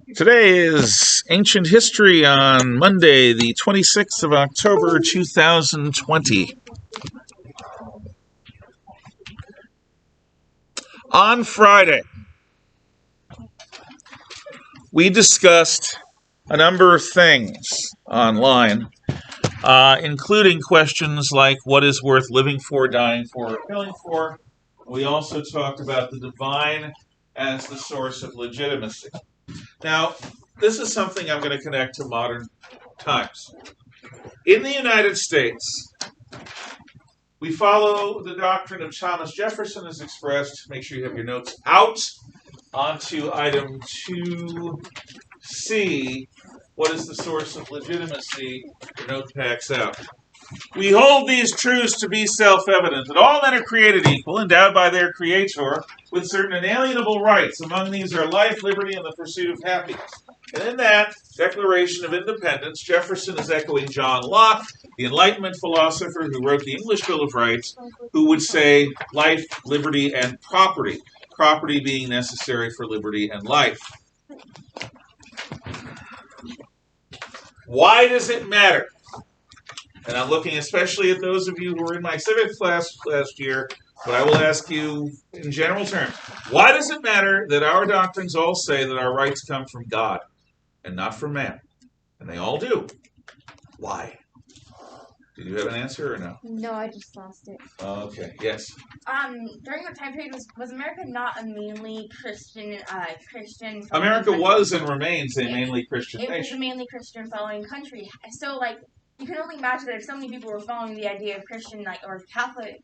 Today is Ancient History on Monday, the 26th of October, 2020. On Friday, we discussed a number of things online, including questions like what is worth living for, dying for, or killing for. We also talked about the divine as the source of legitimacy. Now, this is something I'm going to connect to modern times. In the United States, we follow the doctrine of Thomas Jefferson as expressed. Make sure you have your notes out. On to item 2C. What is the source of legitimacy? Your note packs out. We hold these truths to be self-evident, that all men are created equal, endowed by their Creator with certain inalienable rights. Among these are life, liberty, and the pursuit of happiness. And in that Declaration of Independence, Jefferson is echoing John Locke, the Enlightenment philosopher who wrote the English Bill of Rights, who would say life, liberty, and property. Property being necessary for liberty and life. Why does it matter? And I'm looking especially at those of you who were in my civics class last year, but I will ask you in general terms. Why does it matter that our doctrines all say that our rights come from God and not from man? And they all do. Why? Did you have an answer or no? No, I just lost it. Okay, yes. During that time period, was America not a mainly Christian? America was and remains a mainly Christian nation. It was a mainly Christian following country. So, you can only imagine that if so many people were following the idea of Christian, or Catholic,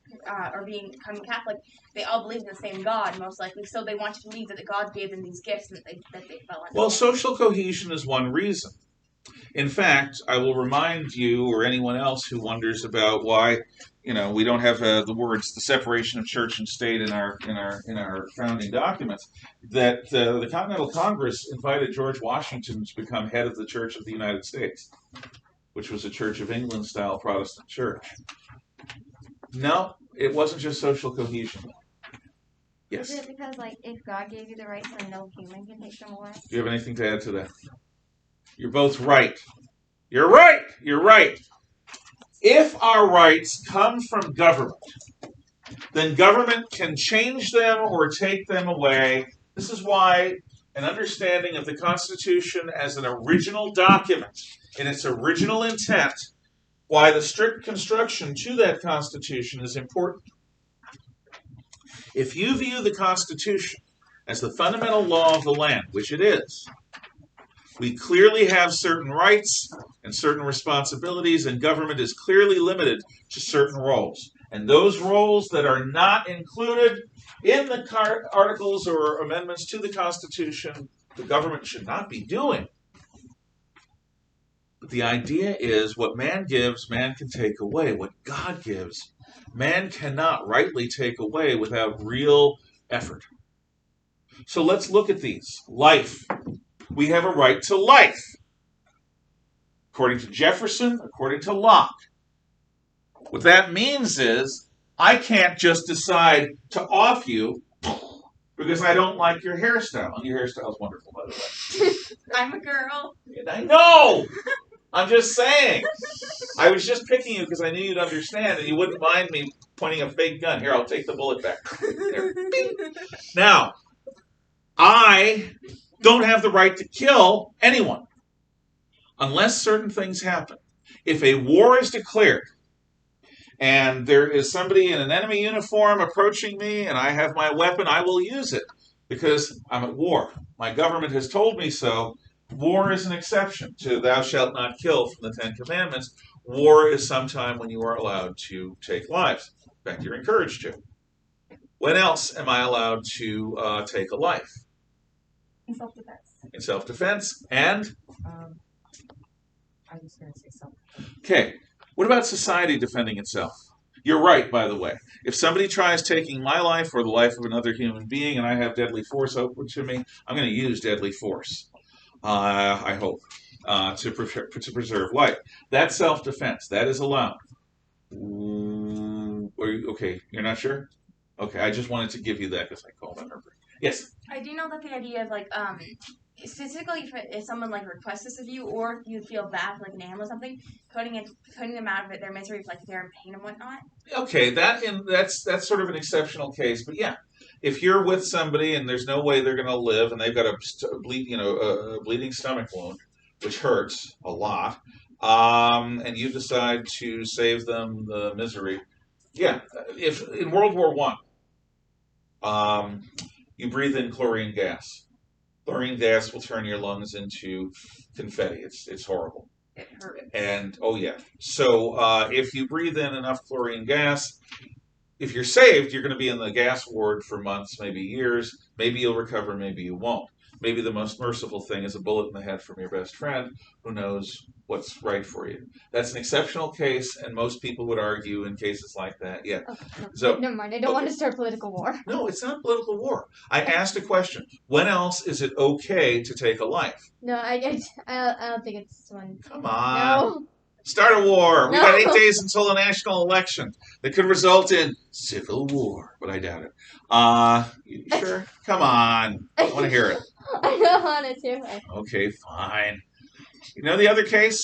or becoming Catholic, they all believed in the same God, most likely. So they wanted to believe that God gave them these gifts and that they fell into. Well, social cohesion is one reason. In fact, I will remind you or anyone else who wonders about why, we don't have the words "the separation of church and state" in our founding documents. That the Continental Congress invited George Washington to become head of the Church of the United States, which was a Church of England-style Protestant church. No, it wasn't just social cohesion. Yes. Is it because, if God gave you the rights, then no human can take them away? Do you have anything to add to that? You're both right. You're right. You're right. If our rights come from government, then government can change them or take them away. This is why an understanding of the Constitution as an original document in its original intent, why the strict construction to that Constitution is important. If you view the Constitution as the fundamental law of the land, which it is, we clearly have certain rights and certain responsibilities, and government is clearly limited to certain roles. And those roles that are not included in the articles or amendments to the Constitution, the government should not be doing. But the idea is what man gives, man can take away. What God gives, man cannot rightly take away without real effort. So let's look at these. Life. We have a right to life. According to Jefferson, according to Locke. What that means is, I can't just decide to off you because I don't like your hairstyle. And your hairstyle is wonderful, by the way. I'm a girl. And I know! I'm just saying. I was just picking you because I knew you'd understand and you wouldn't mind me pointing a fake gun. Here, I'll take the bullet back. There. Now, I don't have the right to kill anyone unless certain things happen. If a war is declared and there is somebody in an enemy uniform approaching me and I have my weapon, I will use it because I'm at war. My government has told me so. War is an exception to "thou shalt not kill" from the Ten Commandments. War is sometime when you are allowed to take lives. In fact, you're encouraged to. When else am I allowed to take a life? In self-defense. In self-defense, and? I was going to say something. Okay, what about society defending itself? You're right, by the way. If somebody tries taking my life or the life of another human being and I have deadly force open to me, I'm going to use deadly force, I hope, to preserve life. That's self-defense. That is allowed. Okay, you're not sure? Okay, I just wanted to give you that because I called my memory. Yes? I do know that the idea of, specifically if someone like requests this of you, or if you feel bad for like an animal or something, putting them out of their misery, like they're in pain and whatnot. Okay, that's sort of an exceptional case, but yeah, if you're with somebody and there's no way they're going to live, and they've got a bleeding stomach wound, which hurts a lot, and you decide to save them the misery, yeah. If in World War I, you breathe in chlorine gas. Chlorine gas will turn your lungs into confetti. It's horrible. It hurts. And oh yeah, so if you breathe in enough chlorine gas, if you're saved, you're going to be in the gas ward for months, maybe years. Maybe you'll recover, maybe you won't. Maybe the most merciful thing is a bullet in the head from your best friend who knows what's right for you. That's an exceptional case, and most people would argue in cases like that. Yeah. Okay, no, So never mind. I don't want to start political war. no, it's not political war. I asked a question. When else is it okay to take a life? No, I don't think it's this one. Come on. No. Start a war. We No. got 8 days until the national election that could result in civil war, but I doubt it. You sure? Come on. I want to hear it. I don't want to do it. Okay, fine. You know the other case?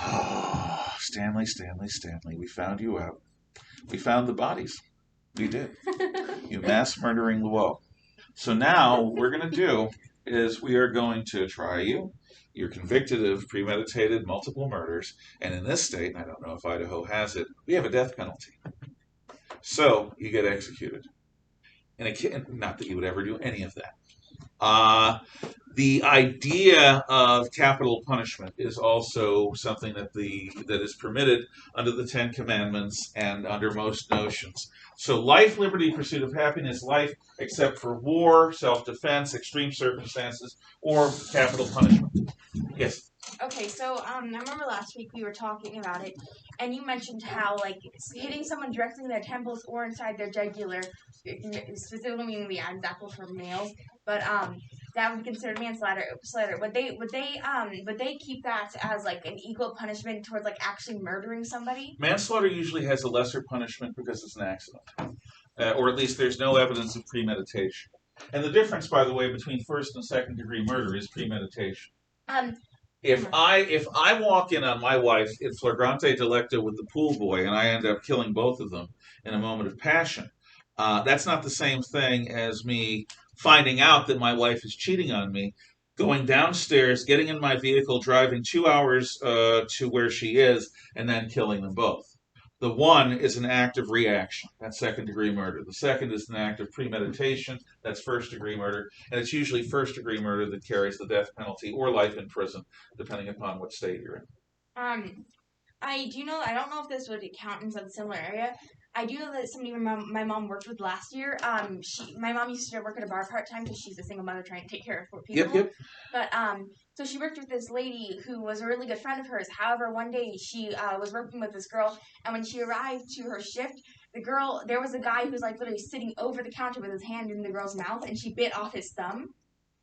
Oh, Stanley, we found you out. We found the bodies. We did. You mass murdering Luo. So now what we're going to do is we are going to try you. You're convicted of premeditated multiple murders, and in this state, and I don't know if Idaho has it, we have a death penalty. So you get executed. And not that you would ever do any of that. The idea of capital punishment is also something that is permitted under the Ten Commandments and under most notions. So life, liberty, pursuit of happiness, life except for war, self-defense, extreme circumstances, or capital punishment. Yes. Okay, so I remember last week we were talking about it, and you mentioned how like hitting someone directly in their temples or inside their jugular, specifically meaning the Adam's apple for males, but that would be considered manslaughter. Would they keep that as like an equal punishment towards like actually murdering somebody? Manslaughter usually has a lesser punishment because it's an accident, or at least there's no evidence of premeditation. And the difference, by the way, between first and second degree murder is premeditation. If I walk in on my wife in flagrante delicto with the pool boy and I end up killing both of them in a moment of passion, that's not the same thing as me finding out that my wife is cheating on me, going downstairs, getting in my vehicle, driving 2 hours to where she is, and then killing them both. The one is an act of reaction. That's second-degree murder. The second is an act of premeditation. That's first-degree murder. And it's usually first-degree murder that carries the death penalty or life in prison, depending upon what state you're in. I don't know if this would count in some similar area. I do know that somebody my mom worked with last year. My mom used to work at a bar part-time because she's a single mother trying to take care of 4 people. Yep. But so she worked with this lady who was a really good friend of hers. However, one day she was working with this girl, and when she arrived to her shift, there was a guy who was like literally sitting over the counter with his hand in the girl's mouth, and she bit off his thumb.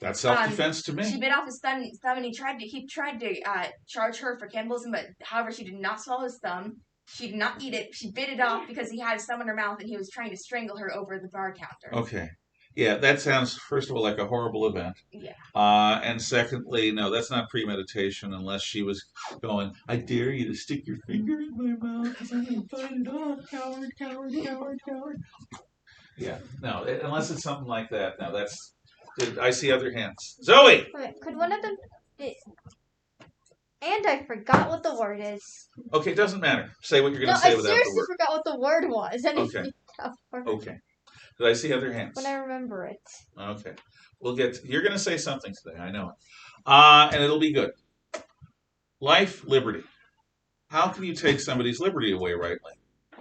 That's self-defense to me. She bit off his thumb, and he tried to charge her for cannibalism, but however, she did not swallow his thumb. She did not eat it. She bit it off because he had his thumb in her mouth, and he was trying to strangle her over the bar counter. Okay. Yeah, that sounds, first of all, like a horrible event. Yeah. And secondly, no, that's not premeditation unless she was going, I dare you to stick your finger in my mouth because I'm going to bite it off. Coward. Yeah, no, unless it's something like that. No, that's, I see other hands. Zoe! Wait, could one of them... And I forgot what the word is. Okay, it doesn't matter. Say what you're going to say without the I seriously word. forgot what the word was. Okay. Okay. Did I see other hands? When I remember it. Okay. You're going to say something today. I know it. And it'll be good. Life, liberty. How can you take somebody's liberty away rightly?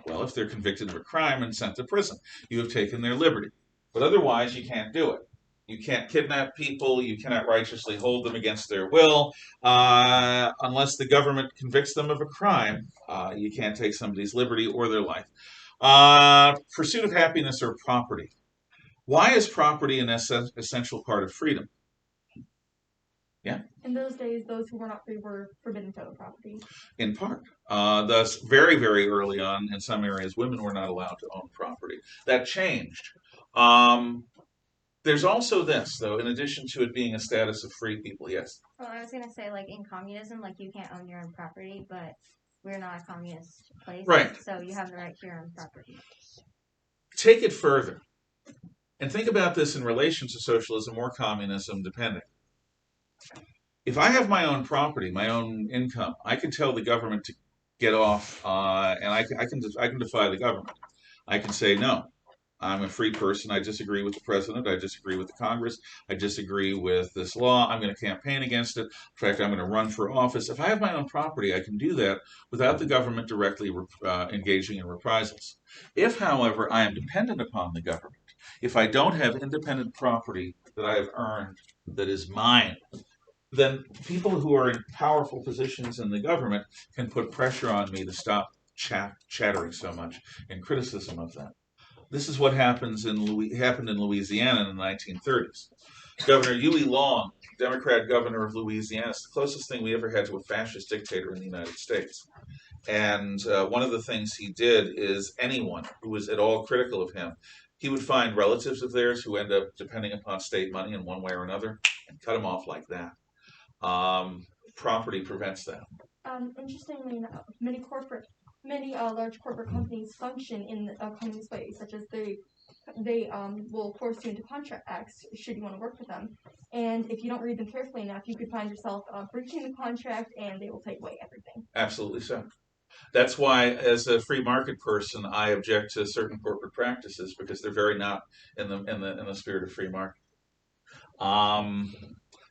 Well, if they're convicted of a crime and sent to prison, you have taken their liberty. But otherwise, you can't do it. You can't kidnap people. You cannot righteously hold them against their will. Unless the government convicts them of a crime, you can't take somebody's liberty or their life. Pursuit of happiness or property. Why is property an essential part of freedom? Yeah? In those days, those who were not free were forbidden to own property. In part. Thus, very, very early on, in some areas, women were not allowed to own property. That changed. There's also this, though, in addition to it being a status of free people. Yes. Well, I was gonna say, like in communism, like you can't own your own property, but we're not a communist place, Right. So you have the right to your own property. Take it further, and think about this in relation to socialism or communism, depending. If I have my own property, my own income, I can tell the government to get off, and I can defy the government. I can say no. I'm a free person. I disagree with the president. I disagree with the Congress. I disagree with this law. I'm going to campaign against it. In fact, I'm going to run for office. If I have my own property, I can do that without the government directly engaging in reprisals. If, however, I am dependent upon the government, if I don't have independent property that I have earned that is mine, then people who are in powerful positions in the government can put pressure on me to stop chattering so much in criticism of that. This is what happened in Louisiana in the 1930s. Governor Huey Long, Democrat governor of Louisiana, is the closest thing we ever had to a fascist dictator in the United States. And one of the things he did is anyone who was at all critical of him, he would find relatives of theirs who end up depending upon state money in one way or another and cut them off like that. Property prevents that. Interestingly enough, many large corporate companies function in a communist way, such as they will force you into contracts should you want to work with them. And if you don't read them carefully enough, you could find yourself breaching the contract, and they will take away everything. Absolutely so. That's why, as a free market person, I object to certain corporate practices because they're very not in the spirit of free market.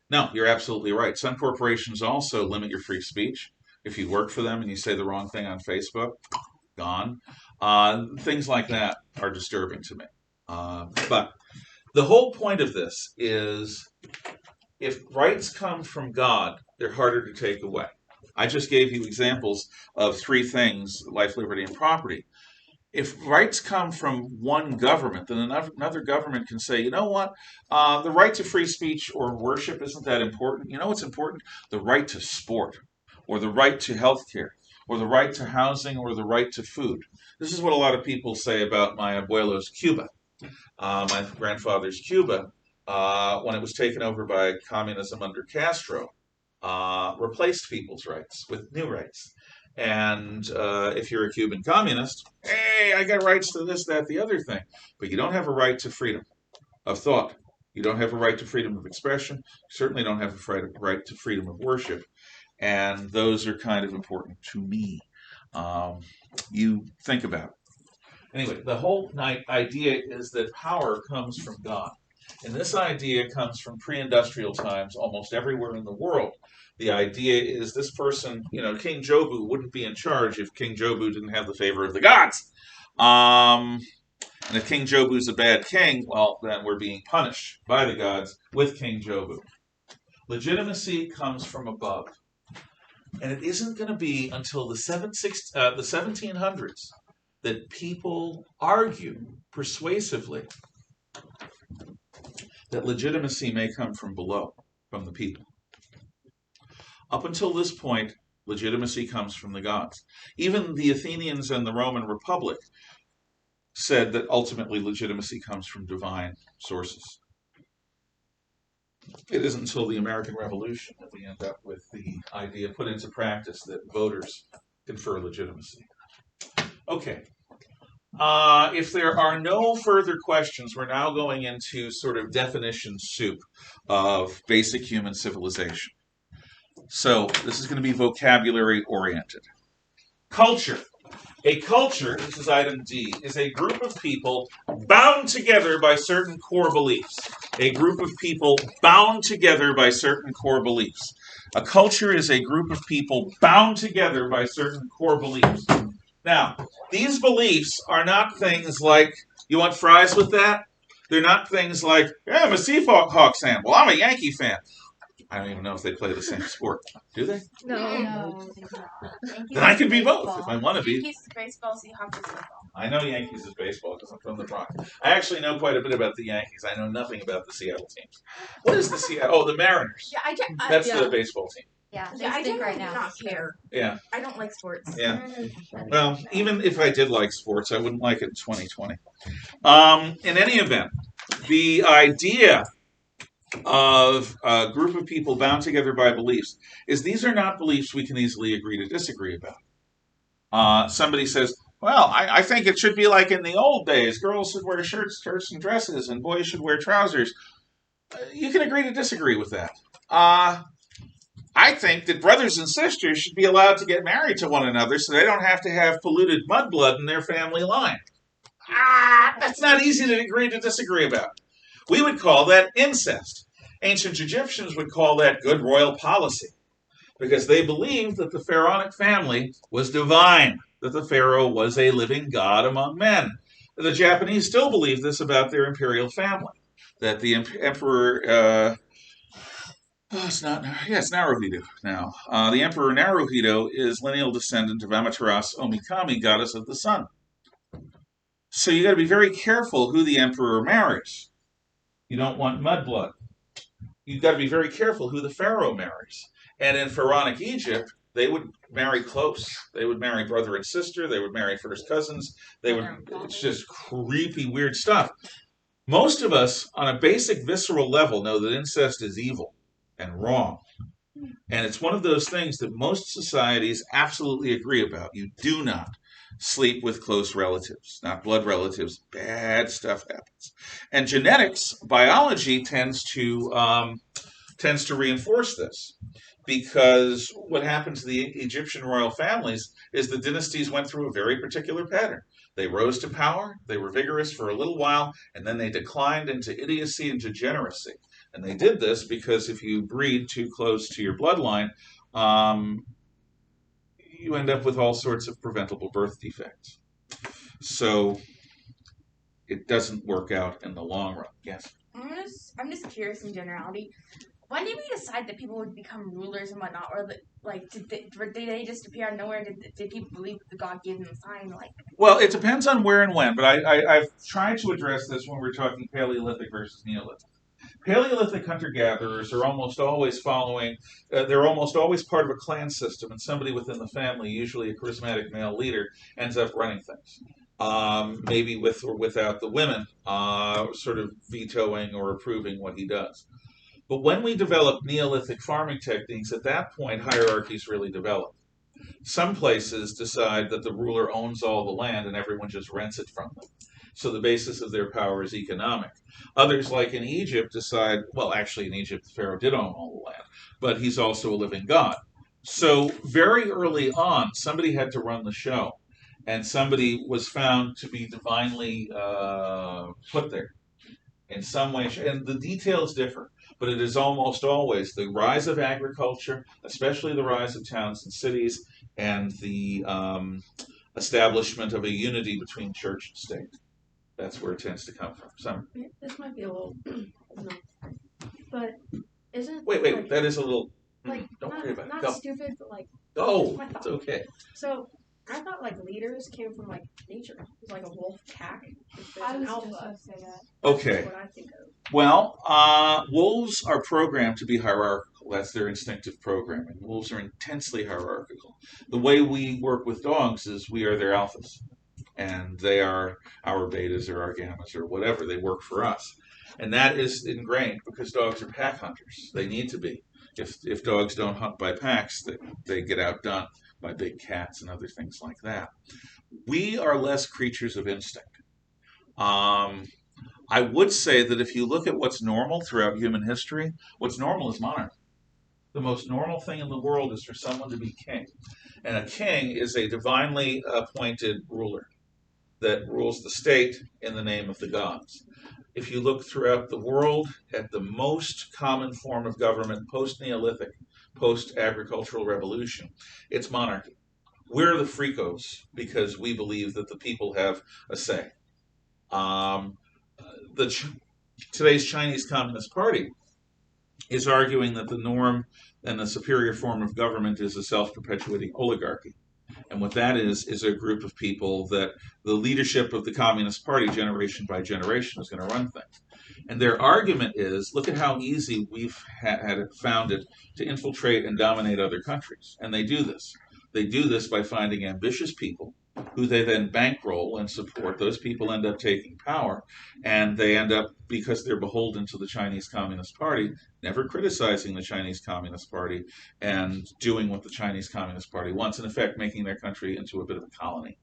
No, you're absolutely right. Some corporations also limit your free speech. If you work for them and you say the wrong thing on Facebook, gone. Things like that are disturbing to me. But the whole point of this is if rights come from God, they're harder to take away. I just gave you examples of three things: life, liberty, and property. If rights come from one government, then another government can say, you know what, the right to free speech or worship isn't that important. You know what's important? The right to sport, or the right to health care, or the right to housing, or the right to food. This is what a lot of people say about my abuelo's Cuba. My grandfather's Cuba, when it was taken over by communism under Castro, replaced people's rights with new rights. And if you're a Cuban communist, hey, I got rights to this, that, the other thing. But you don't have a right to freedom of thought. You don't have a right to freedom of expression. You certainly don't have a right to freedom of worship. And those are kind of important to me. You think about it. Anyway, the whole idea is that power comes from God. And this idea comes from pre-industrial times almost everywhere in the world. The idea is this person, King Jobu wouldn't be in charge if King Jobu didn't have the favor of the gods. And if King Jobu's a bad king, well, then we're being punished by the gods with King Jobu. Legitimacy comes from above. And it isn't going to be until the 1700s that people argue persuasively that legitimacy may come from below, from the people. Up until this point, legitimacy comes from the gods. Even the Athenians and the Roman Republic said that ultimately legitimacy comes from divine sources. It isn't until the American Revolution that we end up with the idea put into practice that voters confer legitimacy. Okay. If there are no further questions, we're now going into sort of definition soup of basic human civilization. So this is going to be vocabulary oriented. Culture. A culture, this is item D, is a group of people bound together by certain core beliefs. A group of people bound together by certain core beliefs. A culture is a group of people bound together by certain core beliefs. Now, these beliefs are not things like, you want fries with that? They're not things like, yeah, I'm a Seahawks fan. Well, I'm a Yankee fan. I don't even know if they play the same sport. Do they? No. Then I can be both if I want to be. Yankees is baseball, Seahawks is football. I know Yankees is baseball because I'm from the Bronx. I actually know quite a bit about the Yankees. I know nothing about the Seattle teams. What is the Seattle? Oh, the Mariners. Yeah, That's the baseball team. Yeah, I stink generally right now. do not care. Yeah. I don't like sports. Yeah. Well, even if I did like sports, I wouldn't like it in 2020. In any event, the idea of a group of people bound together by beliefs is these are not beliefs we can easily agree to disagree about. Somebody says, well, I think it should be like in the old days. Girls should wear skirts and dresses, and boys should wear trousers. You can agree to disagree with that. I think that brothers and sisters should be allowed to get married to one another so they don't have to have polluted mudblood in their family line. That's not easy to agree to disagree about. We would call that incest. Ancient Egyptians would call that good royal policy because they believed that the pharaonic family was divine, that the pharaoh was a living god among men. The Japanese still believe this about their imperial family, that the emperor, it's Naruhito now. The emperor Naruhito is lineal descendant of Amaterasu Omikami, goddess of the sun. So you got to be very careful who the emperor marries. You don't want mudblood. You've got to be very careful who the pharaoh marries. And in pharaonic Egypt, they would marry close. They would marry brother and sister. They would marry first cousins. It's just creepy, weird stuff. Most of us, on a basic visceral level, know that incest is evil and wrong. And it's one of those things that most societies absolutely agree about. You do not sleep with close relatives, not blood relatives. Bad stuff happens. And genetics, biology tends to reinforce this. Because what happened to the Egyptian royal families is the dynasties went through a very particular pattern. They rose to power, they were vigorous for a little while, and then they declined into idiocy and degeneracy. And they did this because if you breed too close to your bloodline, you end up with all sorts of preventable birth defects. So it doesn't work out in the long run. Yes? I'm just curious in generality. When did we decide that people would become rulers and whatnot, or did they just appear out of nowhere? Did people believe that God gave them a sign? Well, it depends on where and when, but I've tried to address this when we're talking Paleolithic versus Neolithic. Paleolithic hunter-gatherers are almost always they're almost always part of a clan system, and somebody within the family, usually a charismatic male leader, ends up running things. Maybe with or without the women sort of vetoing or approving what he does. But when we develop Neolithic farming techniques, at that point, hierarchies really develop. Some places decide that the ruler owns all the land and everyone just rents it from them. So the basis of their power is economic. Others, like in Egypt, decide, well, actually in Egypt, the pharaoh did own all the land, but he's also a living god. So very early on, somebody had to run the show, and somebody was found to be divinely put there in some way. And the details differ, but it is almost always the rise of agriculture, especially the rise of towns and cities, and the establishment of a unity between church and state. That's where it tends to come from. Summer. This might be a little, but isn't Wait, that is a little. Don't worry about it. Not Go. stupid, but It's okay. So I thought leaders came from nature. It was like a wolf pack. I was alpha. just going to say that. Okay. That's what I think of. Well, wolves are programmed to be hierarchical. That's their instinctive programming. Wolves are intensely hierarchical. The way we work with dogs is we are their alphas, and they are our betas or our gammas or whatever. They work for us. And that is ingrained because dogs are pack hunters. They need to be. If dogs don't hunt by packs, they get outdone by big cats and other things like that. We are less creatures of instinct. I would say that if you look at what's normal throughout human history, what's normal is monarchy. The most normal thing in the world is for someone to be king. And a king is a divinely appointed ruler that rules the state in the name of the gods. If you look throughout the world at the most common form of government post-Neolithic, post-agricultural revolution, it's monarchy. We're the freakos because we believe that the people have a say. Today's Chinese Communist Party is arguing that the norm and the superior form of government is a self-perpetuating oligarchy. And what that is a group of people that the leadership of the Communist Party, generation by generation, is going to run things. And their argument is, look at how easy we've found it to infiltrate and dominate other countries. And they do this. They do this by finding ambitious people who they then bankroll and support. Those people end up taking power, and they end up, because they're beholden to the Chinese Communist Party, never criticizing the Chinese Communist Party and doing what the Chinese Communist Party wants, in effect making their country into a bit of a colony.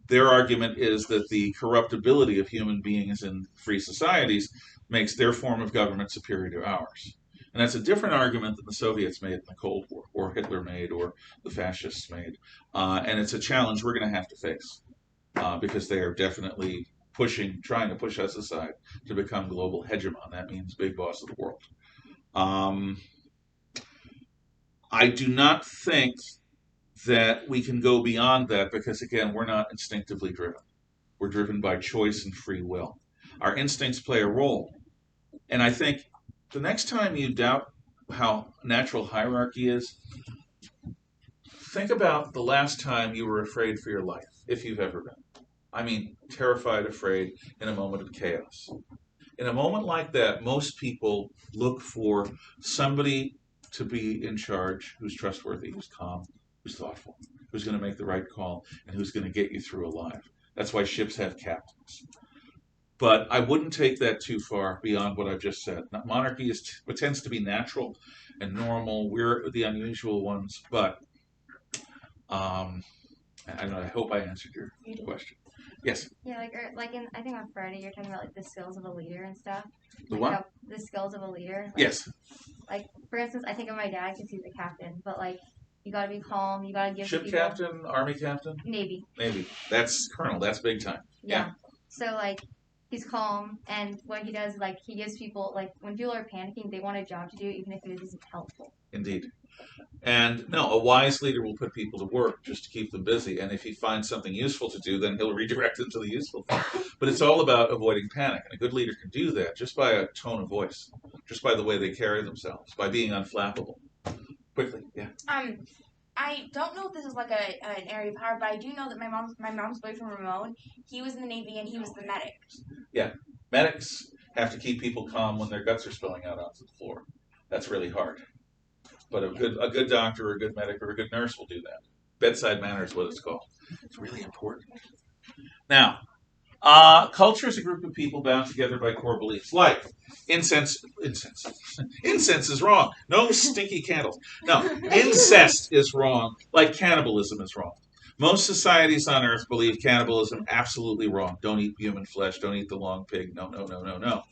Their argument is that the corruptibility of human beings in free societies makes their form of government superior to ours. And that's a different argument than the Soviets made in the Cold War, or Hitler made, or the fascists made. And it's a challenge we're going to have to face because they are definitely trying to push us aside to become global hegemon. That means big boss of the world. I do not think that we can go beyond that because, again, we're not instinctively driven. We're driven by choice and free will. Our instincts play a role. And I think the next time you doubt how natural hierarchy is, think about the last time you were afraid for your life, if you've ever been. I mean, terrified, afraid, in a moment of chaos. In a moment like that, most people look for somebody to be in charge who's trustworthy, who's calm, who's thoughtful, who's going to make the right call, and who's going to get you through alive. That's why ships have captains. But I wouldn't take that too far beyond what I've just said. Monarchy tends to be natural and normal. We're the unusual ones, but I don't know, I hope I answered your question. Yes. Yeah, I think on Friday you're talking about like the skills of a leader and stuff. The like, what? How, the skills of a leader. Like, Yes. Like for instance, I think of my dad because he's the captain, but like you gotta be calm. You gotta give Ship people, captain, army captain, Navy. That's colonel. That's big time. Yeah. So like he's calm, and what he does, like he gives people, like when people are panicking, they want a job to do, even if it isn't helpful. Indeed. And no, a wise leader will put people to work just to keep them busy. And if he finds something useful to do, then he'll redirect them to the useful thing. But it's all about avoiding panic. And a good leader can do that just by a tone of voice, just by the way they carry themselves, by being unflappable. Quickly, yeah. I don't know if this is like an area of power, but I do know that my mom's boyfriend Ramon, he was in the Navy and he was the medic. Yeah. Medics have to keep people calm when their guts are spilling out onto the floor. That's really hard. But a good doctor or a good medic or a good nurse will do that. Bedside manner is what it's called. It's really important. Now, culture is a group of people bound together by core beliefs, like incense. Incense is wrong. No stinky candles. No, incest is wrong, like cannibalism is wrong. Most societies on Earth believe cannibalism absolutely wrong. Don't eat human flesh. Don't eat the long pig. No, no, no, no, no.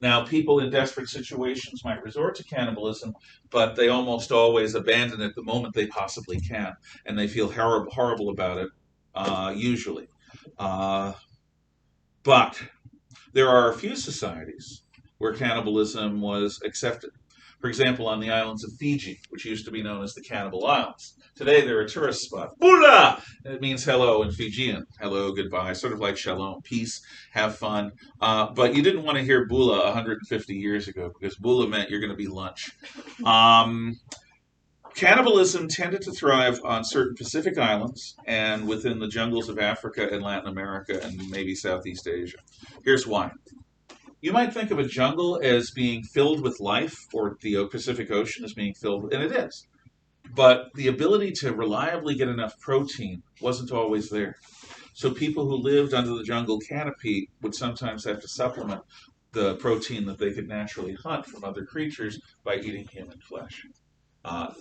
Now, people in desperate situations might resort to cannibalism, but they almost always abandon it the moment they possibly can, and they feel horrible about it, usually. But there are a few societies where cannibalism was accepted. For example, on the islands of Fiji, which used to be known as the Cannibal Islands. Today, they're a tourist spot. Bula! It means hello in Fijian. Hello, goodbye, sort of like shalom, peace, have fun. But you didn't want to hear bula 150 years ago, because bula meant you're going to be lunch. Cannibalism tended to thrive on certain Pacific islands and within the jungles of Africa and Latin America and maybe Southeast Asia. Here's why. You might think of a jungle as being filled with life, or the Pacific Ocean as being filled, and it is. But the ability to reliably get enough protein wasn't always there. So people who lived under the jungle canopy would sometimes have to supplement the protein that they could naturally hunt from other creatures by eating human flesh.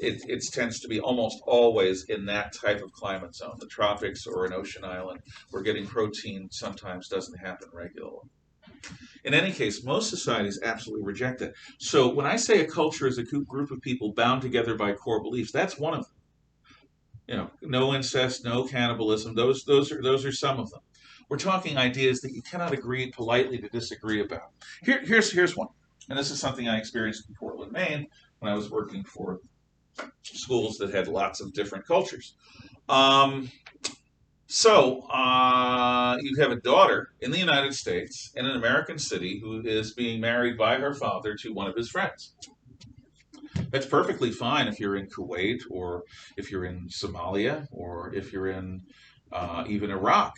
It tends to be almost always in that type of climate zone, the tropics or an ocean island, where getting protein sometimes doesn't happen regularly. In any case, most societies absolutely reject it. So when I say a culture is a group of people bound together by core beliefs, that's one of them. You know, no incest, no cannibalism. Those are some of them. We're talking ideas that you cannot agree politely to disagree about. Here's one, and this is something I experienced in Portland, Maine, when I was working for schools that had lots of different cultures. So you have a daughter in the United States in an American city who is being married by her father to one of his friends. That's perfectly fine if you're in Kuwait, or if you're in Somalia, or if you're in even Iraq.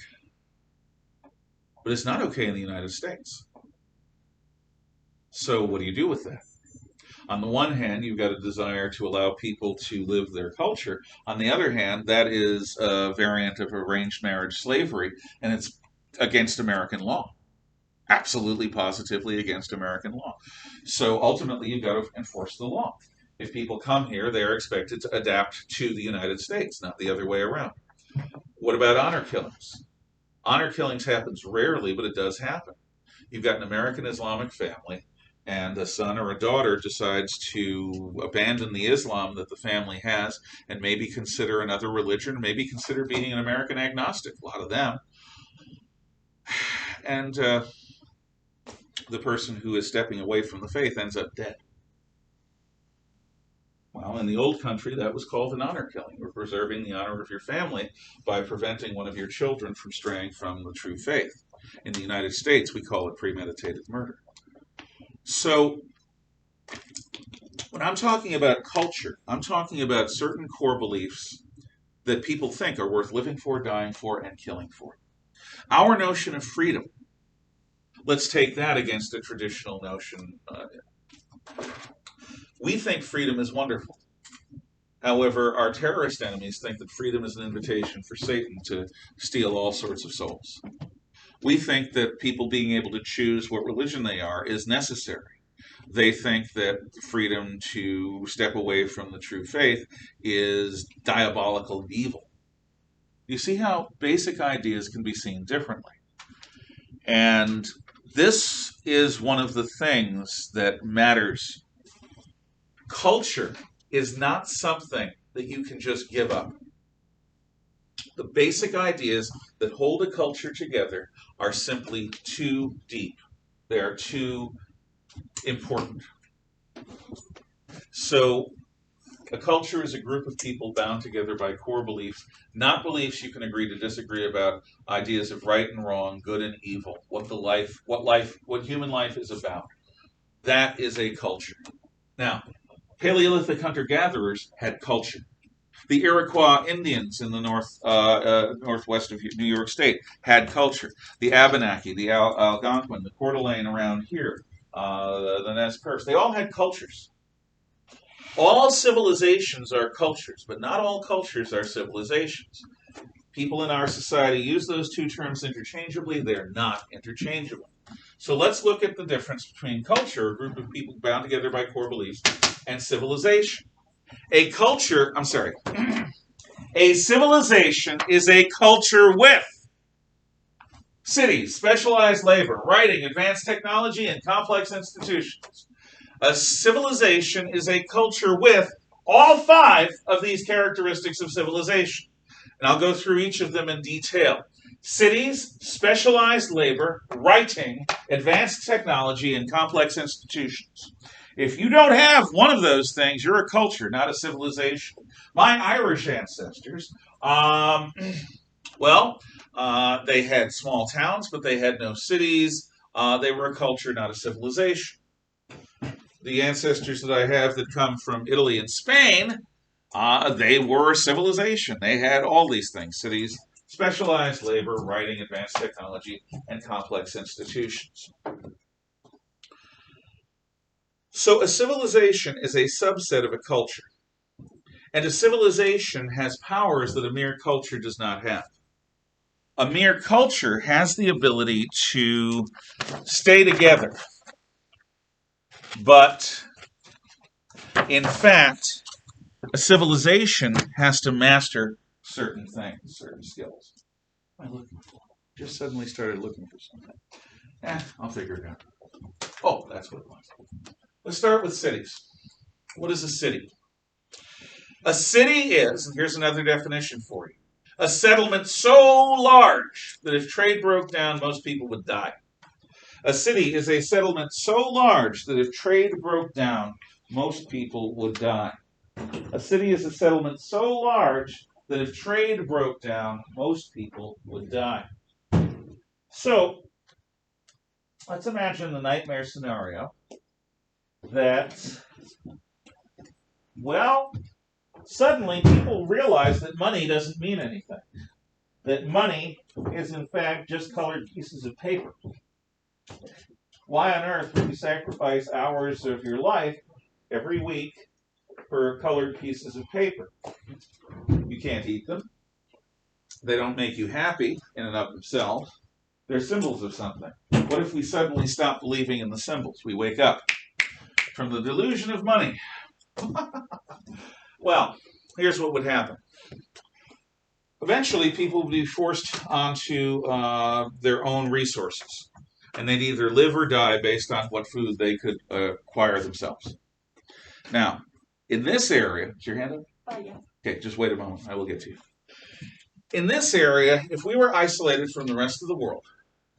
But it's not okay in the United States. So what do you do with that? On the one hand, you've got a desire to allow people to live their culture. On the other hand, that is a variant of arranged marriage slavery, and it's against American law. Absolutely, positively against American law. So ultimately, you've got to enforce the law. If people come here, they're expected to adapt to the United States, not the other way around. What about honor killings? Honor killings happens rarely, but it does happen. You've got an American Islamic family, and a son or a daughter decides to abandon the Islam that the family has and maybe consider another religion, maybe consider being an American agnostic, a lot of them. And the person who is stepping away from the faith ends up dead. Well, in the old country, that was called an honor killing. We're preserving the honor of your family by preventing one of your children from straying from the true faith. In the United States, we call it premeditated murder. So, when I'm talking about culture, I'm talking about certain core beliefs that people think are worth living for, dying for, and killing for. Our notion of freedom, let's take that against a traditional notion. We think freedom is wonderful. However, our terrorist enemies think that freedom is an invitation for Satan to steal all sorts of souls. We think that people being able to choose what religion they are is necessary. They think that freedom to step away from the true faith is diabolical and evil. You see how basic ideas can be seen differently. And this is one of the things that matters. Culture is not something that you can just give up. The basic ideas that hold a culture together are simply too deep. They are too important. So, a culture is a group of people bound together by core beliefs, not beliefs you can agree to disagree about, ideas of right and wrong, good and evil, what human life is about. That is a culture. Now, Paleolithic hunter-gatherers had culture. The Iroquois Indians in the northwest of New York State had culture. The Abenaki, the Algonquin, the Coeur d'Alene around here, the Nez Perce, they all had cultures. All civilizations are cultures, but not all cultures are civilizations. People in our society use those two terms interchangeably. They're not interchangeable. So let's look at the difference between culture, a group of people bound together by core beliefs, and civilization. A civilization is a culture with cities, specialized labor, writing, advanced technology, and complex institutions. A civilization is a culture with all 5 of these characteristics of civilization. And I'll go through each of them in detail. Cities, specialized labor, writing, advanced technology, and complex institutions. If you don't have one of those things, you're a culture, not a civilization. My Irish ancestors, they had small towns, but they had no cities. They were a culture, not a civilization. The ancestors that I have that come from Italy and Spain, they were a civilization. They had all these things, cities, specialized labor, writing, advanced technology, and complex institutions. So a civilization is a subset of a culture. And a civilization has powers that a mere culture does not have. A mere culture has the ability to stay together. But, in fact, a civilization has to master certain things, certain skills. What am I looking for? Just suddenly started looking for something. I'll figure it out. Oh, that's what it was. Let's start with cities. What is a city? A city is, and here's another definition for you, a settlement so large that if trade broke down, most people would die. A city is a settlement so large that if trade broke down, most people would die. A city is a settlement so large that if trade broke down, most people would die. So, let's imagine the nightmare scenario that, suddenly people realize that money doesn't mean anything. That money is, in fact, just colored pieces of paper. Why on earth would you sacrifice hours of your life every week for colored pieces of paper. You can't eat them. They don't make you happy in and of themselves. They're symbols of something. What if we suddenly stop believing in the symbols? We wake up from the delusion of money. Well, here's what would happen. Eventually, people would be forced onto their own resources, and they'd either live or die based on what food they could acquire themselves. Now, in this area, is your hand up? Yeah. Okay, just wait a moment. I will get to you. In this area, if we were isolated from the rest of the world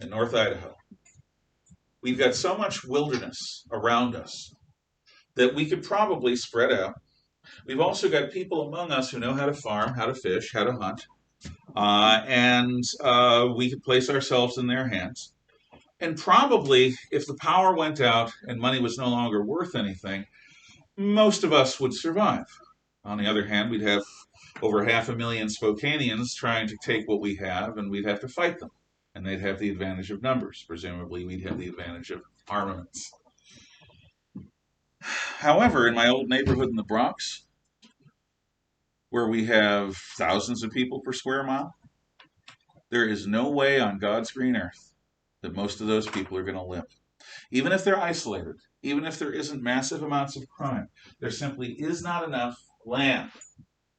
in North Idaho, we've got so much wilderness around us that we could probably spread out. We've also got people among us who know how to farm, how to fish, how to hunt, and we could place ourselves in their hands. And probably, if the power went out and money was no longer worth anything, most of us would survive. On the other hand, we'd have over 500,000 Spokaneans trying to take what we have, and we'd have to fight them. And they'd have the advantage of numbers. Presumably, we'd have the advantage of armaments. However, in my old neighborhood in the Bronx, where we have thousands of people per square mile, there is no way on God's green earth that most of those people are going to live. Even if they're isolated, even if there isn't massive amounts of crime, there simply is not enough land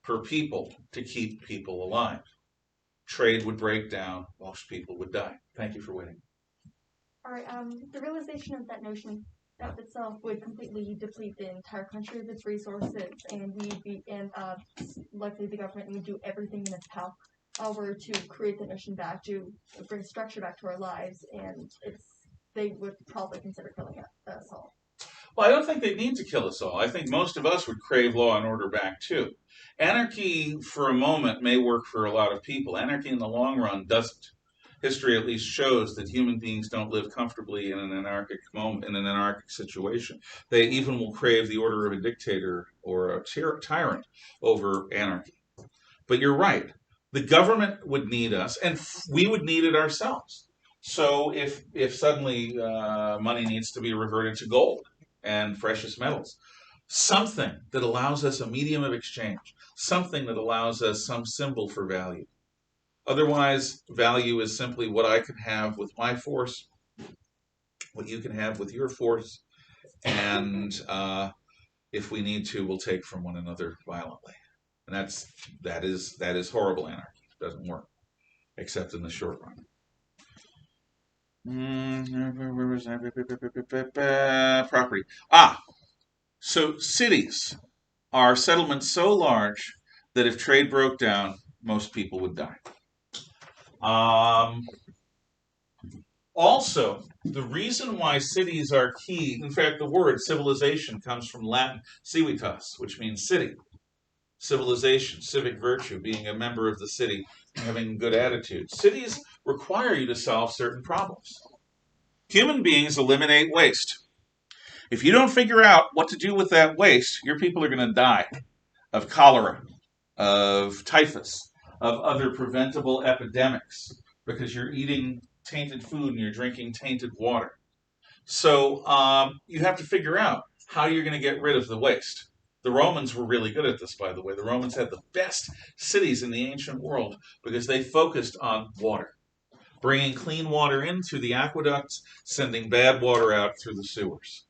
per people to keep people alive. Trade would break down, most people would die. Thank you for waiting. All right. The realization of that notion of itself would completely deplete the entire country of its resources, and likely the government would do everything in its power to create the notion back, to bring structure back to our lives, and they would probably consider killing us all. Well, I don't think they need to kill us all. I think most of us would crave law and order back too. Anarchy for a moment may work for a lot of people. Anarchy in the long run doesn't. History at least shows that human beings don't live comfortably in an anarchic moment, in an anarchic situation. They even will crave the order of a dictator or a tyrant over anarchy. But you're right. The government would need us, and we would need it ourselves. So if suddenly money needs to be reverted to gold and precious metals, something that allows us a medium of exchange, something that allows us some symbol for value. Otherwise, value is simply what I can have with my force, what you can have with your force, and if we need to, we'll take from one another violently. And that is horrible anarchy. It doesn't work, except in the short run. Property. So cities are settlements so large that if trade broke down, most people would die. Also, the reason why cities are key, in fact, the word civilization comes from Latin civitas, which means city. Civilization, civic virtue, being a member of the city, having a good attitude. Cities require you to solve certain problems. Human beings eliminate waste. If you don't figure out what to do with that waste, your people are going to die of cholera, of typhus, of other preventable epidemics, because you're eating tainted food and you're drinking tainted water. So you have to figure out how you're going to get rid of the waste. The Romans were really good at this, by the way. The Romans had the best cities in the ancient world because they focused on water, bringing clean water in through the aqueducts, sending bad water out through the sewers.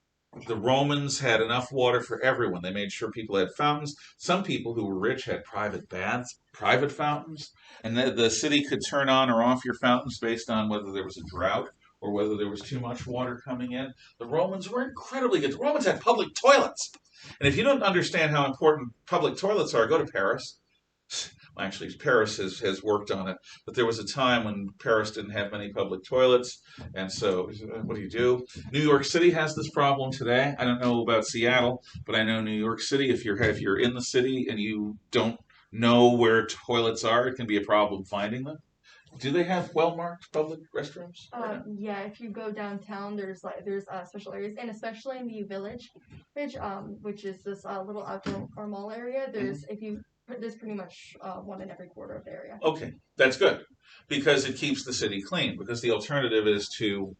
The Romans had enough water for everyone. They made sure people had fountains. Some people who were rich had private baths, private fountains, and the city could turn on or off your fountains based on whether there was a drought or whether there was too much water coming in. The Romans were incredibly good. The Romans had public toilets. And if you don't understand how important public toilets are, go to Paris. Well, actually, Paris has worked on it, but there was a time when Paris didn't have many public toilets, and so what do? New York City has this problem today. I don't know about Seattle, but I know New York City, if you're in the city and you don't know where toilets are, it can be a problem finding them. Do they have well-marked public restrooms? Yeah, if you go downtown, there's special areas, and especially in the Village, which is this little outdoor or mall area. There's pretty much one in every quarter of the area. Okay, that's good, because it keeps the city clean, because the alternative is to,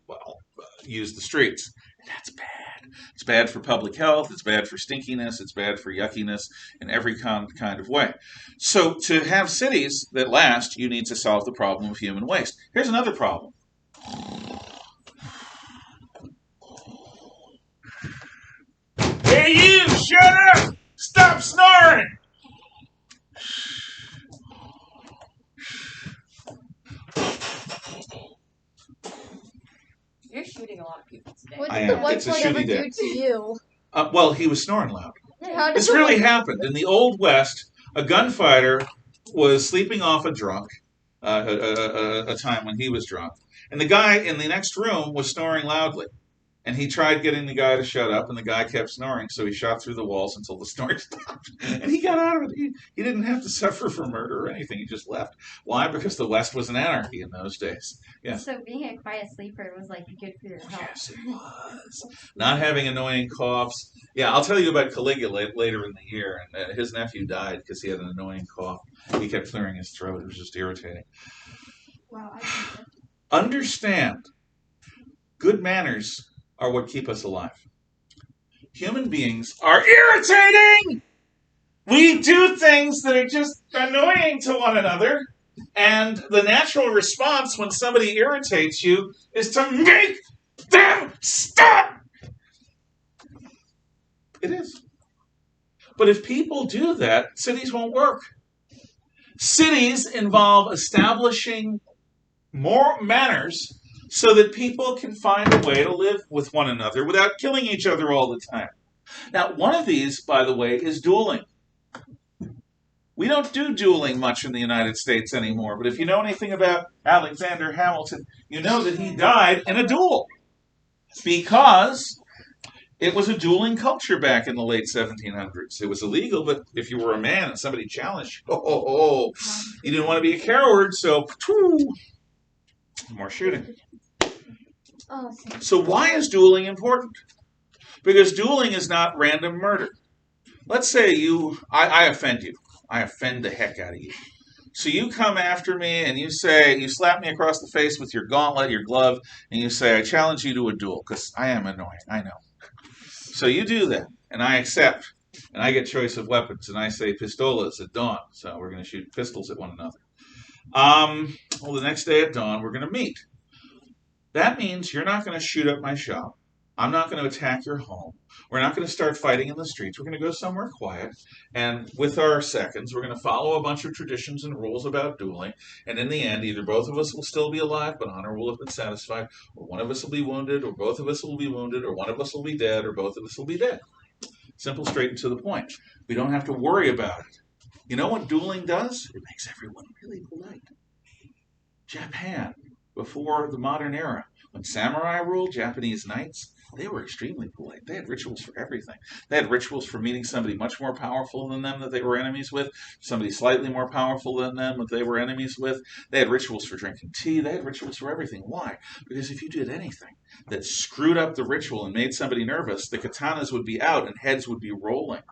use the streets. And that's bad. It's bad for public health. It's bad for stinkiness. It's bad for yuckiness in every kind of way. So to have cities that last, you need to solve the problem of human waste. Here's another problem. Hey, you! Shut up! Stop snoring! You're shooting a lot of people today. What I did the am. white It's a boy ever shooty day. do to you? Well, he was snoring loud. How did This the really white- happened. In the Old West, a gunfighter was sleeping off a drunk, a time when he was drunk, and the guy in the next room was snoring loudly. And he tried getting the guy to shut up, and the guy kept snoring, so he shot through the walls until the snoring stopped. And he got out of it. He didn't have to suffer for murder or anything. He just left. Why? Because the West was an anarchy in those days. Yeah. So being a quiet sleeper was like good for your health. Yes, it was. Not having annoying coughs. Yeah, I'll tell you about Caligula later in the year. And his nephew died because he had an annoying cough. He kept clearing his throat. It was just irritating. Wow, I think that. Understand, good manners are what keep us alive. Human beings are irritating! We do things that are just annoying to one another. And the natural response when somebody irritates you is to make them stop! It is. But if people do that, cities won't work. Cities involve establishing more manners so that people can find a way to live with one another without killing each other all the time. Now, one of these, by the way, is dueling. We don't do dueling much in the United States anymore, but if you know anything about Alexander Hamilton, you know that he died in a duel because it was a dueling culture back in the late 1700s. It was illegal, but if you were a man and somebody challenged you, you didn't want to be a coward, so more shooting. Oh, So why is dueling important? Because dueling is not random murder. Let's say I offend you. I offend the heck out of you. So you come after me and you slap me across the face with your gauntlet, your glove, and you say, I challenge you to a duel, because I am annoying, I know. So you do that, and I accept, and I get choice of weapons, and I say pistolas at dawn, so we're going to shoot pistols at one another. Well, the next day at dawn, we're going to meet. That means you're not going to shoot up my shop. I'm not going to attack your home. We're not going to start fighting in the streets. We're going to go somewhere quiet. And with our seconds, we're going to follow a bunch of traditions and rules about dueling. And in the end, either both of us will still be alive, but honor will have been satisfied, or one of us will be wounded, or both of us will be wounded, or one of us will be dead, or both of us will be dead. Simple, straight, and to the point. We don't have to worry about it. You know what dueling does? It makes everyone really polite. Japan, before the modern era, when samurai ruled, Japanese knights, they were extremely polite. They had rituals for everything. They had rituals for meeting somebody much more powerful than them that they were enemies with, somebody slightly more powerful than them that they were enemies with. They had rituals for drinking tea. They had rituals for everything. Why? Because if you did anything that screwed up the ritual and made somebody nervous, the katanas would be out and heads would be rolling.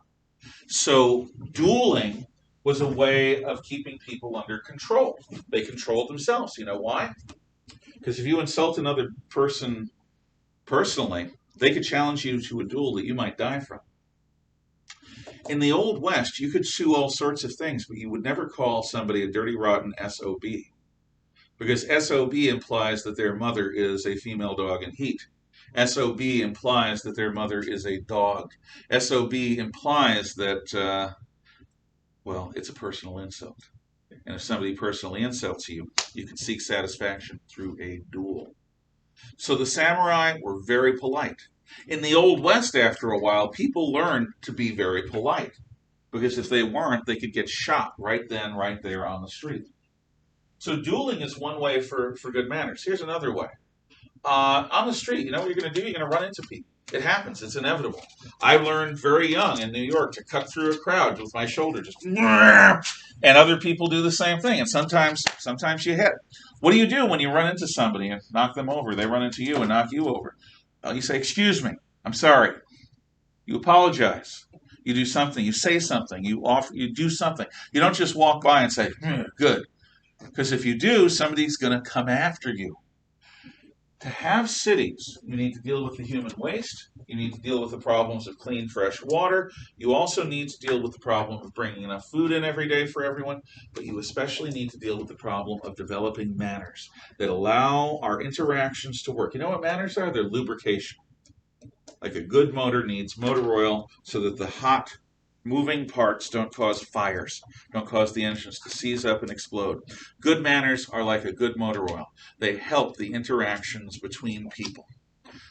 So dueling was a way of keeping people under control. They controlled themselves. You know why? Because if you insult another person personally, they could challenge you to a duel that you might die from. In the Old West, you could sue all sorts of things, but you would never call somebody a dirty, rotten SOB. Because SOB implies that their mother is a female dog in heat. SOB implies that their mother is a dog. SOB implies that, it's a personal insult. And if somebody personally insults you, you can seek satisfaction through a duel. So the samurai were very polite. In the Old West, after a while, people learned to be very polite. Because if they weren't, they could get shot right then, right there on the street. So dueling is one way for good manners. Here's another way. On the street, you know what you're going to do? You're going to run into people. It happens. It's inevitable. I learned very young in New York to cut through a crowd with my shoulder, just and other people do the same thing. And sometimes you hit. What do you do when you run into somebody and knock them over? They run into you and knock you over. You say, "Excuse me, I'm sorry." You apologize. You do something. You say something. You do something. You don't just walk by and say, "Good," because if you do, somebody's going to come after you. To have cities, you need to deal with the human waste. You need to deal with the problems of clean, fresh water. You also need to deal with the problem of bringing enough food in every day for everyone. But you especially need to deal with the problem of developing manners that allow our interactions to work. You know what manners are? They're lubrication. Like a good motor needs motor oil so that the hot moving parts don't cause fires, don't cause the engines to seize up and explode. Good manners are like a good motor oil. They help the interactions between people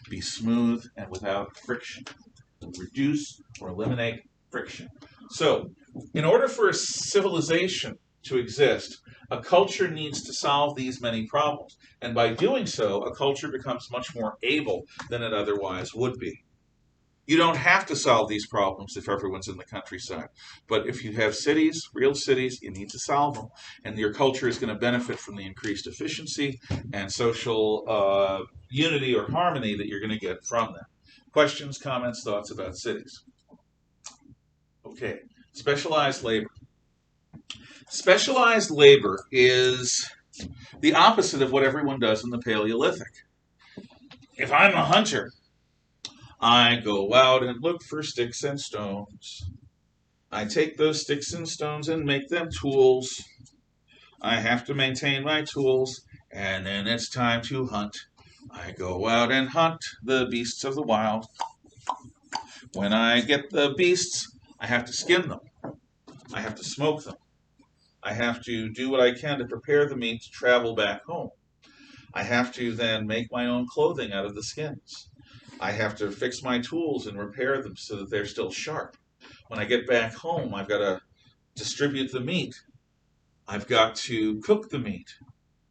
be smooth and without friction. Reduce or eliminate friction. So, in order for a civilization to exist, a culture needs to solve these many problems. And by doing so, a culture becomes much more able than it otherwise would be. You don't have to solve these problems if everyone's in the countryside. But if you have cities, real cities, you need to solve them. And your culture is going to benefit from the increased efficiency and social unity or harmony that you're going to get from them. Questions, comments, thoughts about cities? Okay. Specialized labor. Specialized labor is the opposite of what everyone does in the Paleolithic. If I'm a hunter, I go out and look for sticks and stones. I take those sticks and stones and make them tools. I have to maintain my tools, and then it's time to hunt. I go out and hunt the beasts of the wild. When I get the beasts, I have to skin them. I have to smoke them. I have to do what I can to prepare the meat to travel back home. I have to then make my own clothing out of the skins. I have to fix my tools and repair them so that they're still sharp. When I get back home, I've got to distribute the meat. I've got to cook the meat.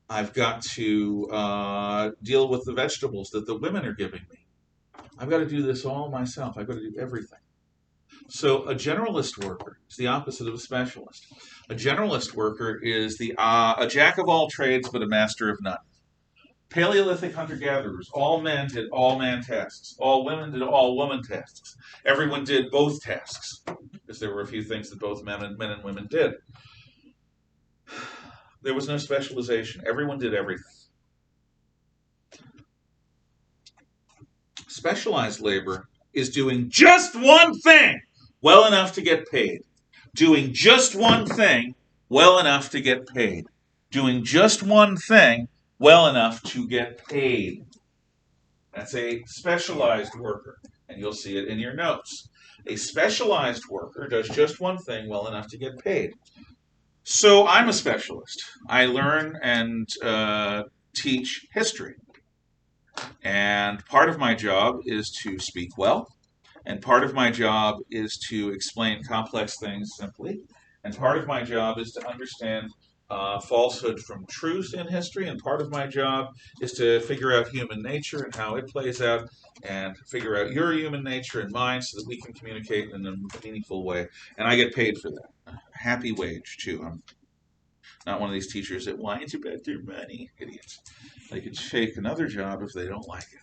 I've got to deal with the vegetables that the women are giving me. I've got to do this all myself. I've got to do everything. So a generalist worker is the opposite of a specialist. A generalist worker is a jack of all trades but a master of none. Paleolithic hunter-gatherers, all men did all-man tasks. All women did all-woman tasks. Everyone did both tasks, because there were a few things that both men and women did. There was no specialization. Everyone did everything. Specialized labor is doing just one thing well enough to get paid. Doing just one thing well enough to get paid. Doing just one thing well enough to get paid. That's a specialized worker, and you'll see it in your notes. A specialized worker does just one thing well enough to get paid. So I'm a specialist. I learn and teach history. And part of my job is to speak well, and part of my job is to explain complex things simply, and part of my job is to understand falsehood from truth in history, and part of my job is to figure out human nature and how it plays out, and figure out your human nature and mine so that we can communicate in a meaningful way. And I get paid for that. A happy wage, too. I'm not one of these teachers that whines about their money. Idiots. They could take another job if they don't like it.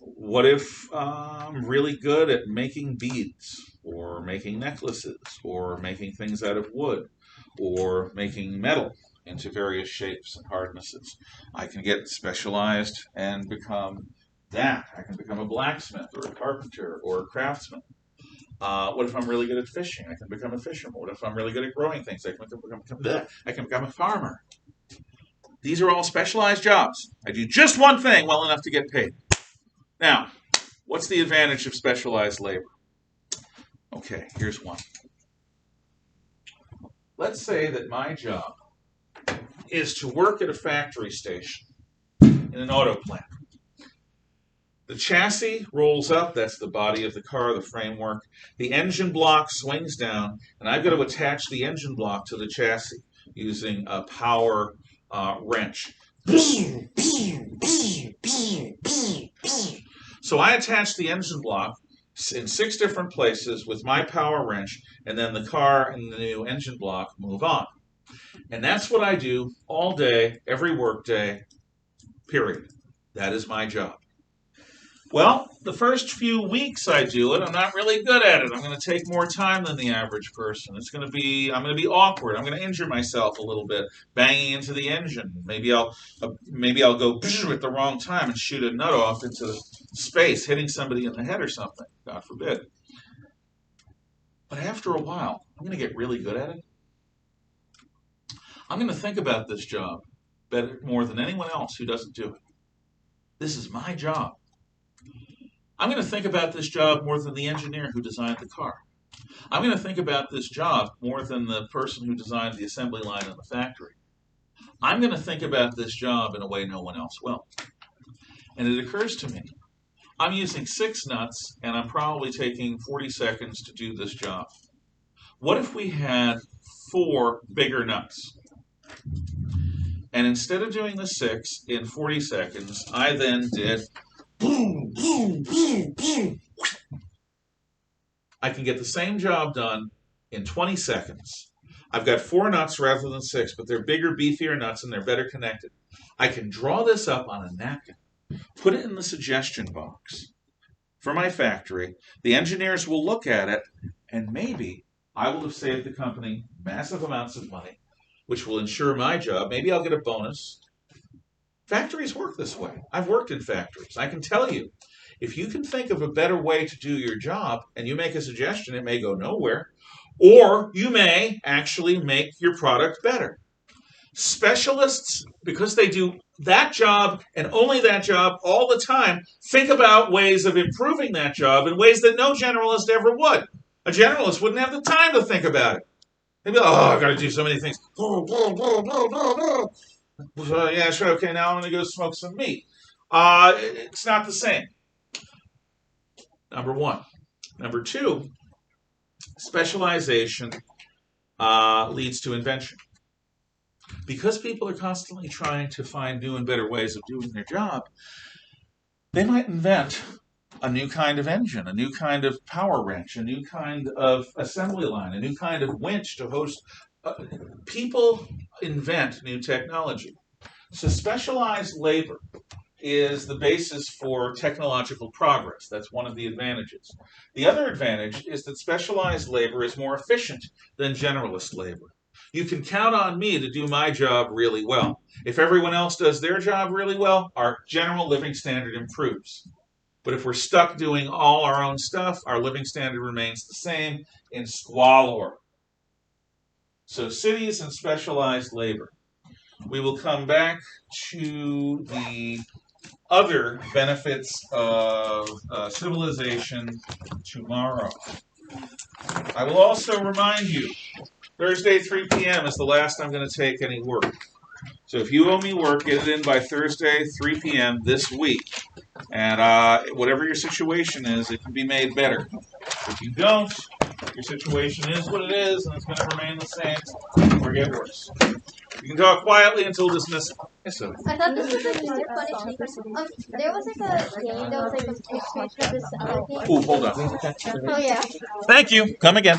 What if I'm really good at making beads, or making necklaces, or making things out of wood, or making metal into various shapes and hardnesses? I can get specialized and become that. I can become a blacksmith, or a carpenter, or a craftsman. What if I'm really good at fishing? I can become a fisherman. What if I'm really good at growing things? I can become a farmer. These are all specialized jobs. I do just one thing well enough to get paid. Now, what's the advantage of specialized labor? Okay, here's one. Let's say that my job is to work at a factory station in an auto plant. The chassis rolls up, that's the body of the car, the framework. The engine block swings down, and I've got to attach the engine block to the chassis using a power wrench. So I attach the engine block in 6 different places with my power wrench, and then the car and the new engine block move on. And that's what I do all day, every work day, period. That is my job. Well, the first few weeks I do it, I'm not really good at it. I'm going to take more time than the average person. I'm going to be awkward. I'm going to injure myself a little bit, banging into the engine. Maybe I'll go at the wrong time and shoot a nut off into space, hitting somebody in the head or something. God forbid. But after a while, I'm going to get really good at it. I'm going to think about this job better more than anyone else who doesn't do it. This is my job. I'm going to think about this job more than the engineer who designed the car. I'm going to think about this job more than the person who designed the assembly line in the factory. I'm going to think about this job in a way no one else will. And it occurs to me, I'm using 6 nuts and I'm probably taking 40 seconds to do this job. What if we had 4 bigger nuts? And instead of doing the 6 in 40 seconds, I then did boom, boom, boom, boom. I can get the same job done in 20 seconds. I've got 4 nuts rather than 6, but they're bigger, beefier nuts, and they're better connected. I can draw this up on a napkin, put it in the suggestion box for my factory. The engineers will look at it, and maybe I will have saved the company massive amounts of money, which will ensure my job. Maybe I'll get a bonus. Factories work this way. I've worked in factories. I can tell you, if you can think of a better way to do your job and you make a suggestion, it may go nowhere, or you may actually make your product better. Specialists, because they do that job and only that job all the time, think about ways of improving that job in ways that no generalist ever would. A generalist wouldn't have the time to think about it. They'd be like, oh, I've got to do so many things. Yeah, sure, okay, now I'm going to go smoke some meat. It's not the same. Number 1. Number 2, specialization leads to invention. Because people are constantly trying to find new and better ways of doing their job, they might invent a new kind of engine, a new kind of power wrench, a new kind of assembly line, a new kind of winch to host. People invent new technology. So specialized labor is the basis for technological progress. That's one of the advantages. The other advantage is that specialized labor is more efficient than generalist labor. You can count on me to do my job really well. If everyone else does their job really well, our general living standard improves. But if we're stuck doing all our own stuff, our living standard remains the same in squalor. So cities and specialized labor. We will come back to the other benefits of civilization tomorrow. I will also remind you, Thursday 3 p.m. is the last I'm going to take any work. So if you owe me work, get it in by Thursday 3 p.m. this week. And whatever your situation is, it can be made better. If you don't, your situation is what it is, and it's going to remain the same or get worse. You can talk quietly until dismissal. Yes, sir. I thought this was like easier punishment. There was like a game that was like a expansion of this other game. Ooh, hold on. Oh yeah. Thank you. Come again.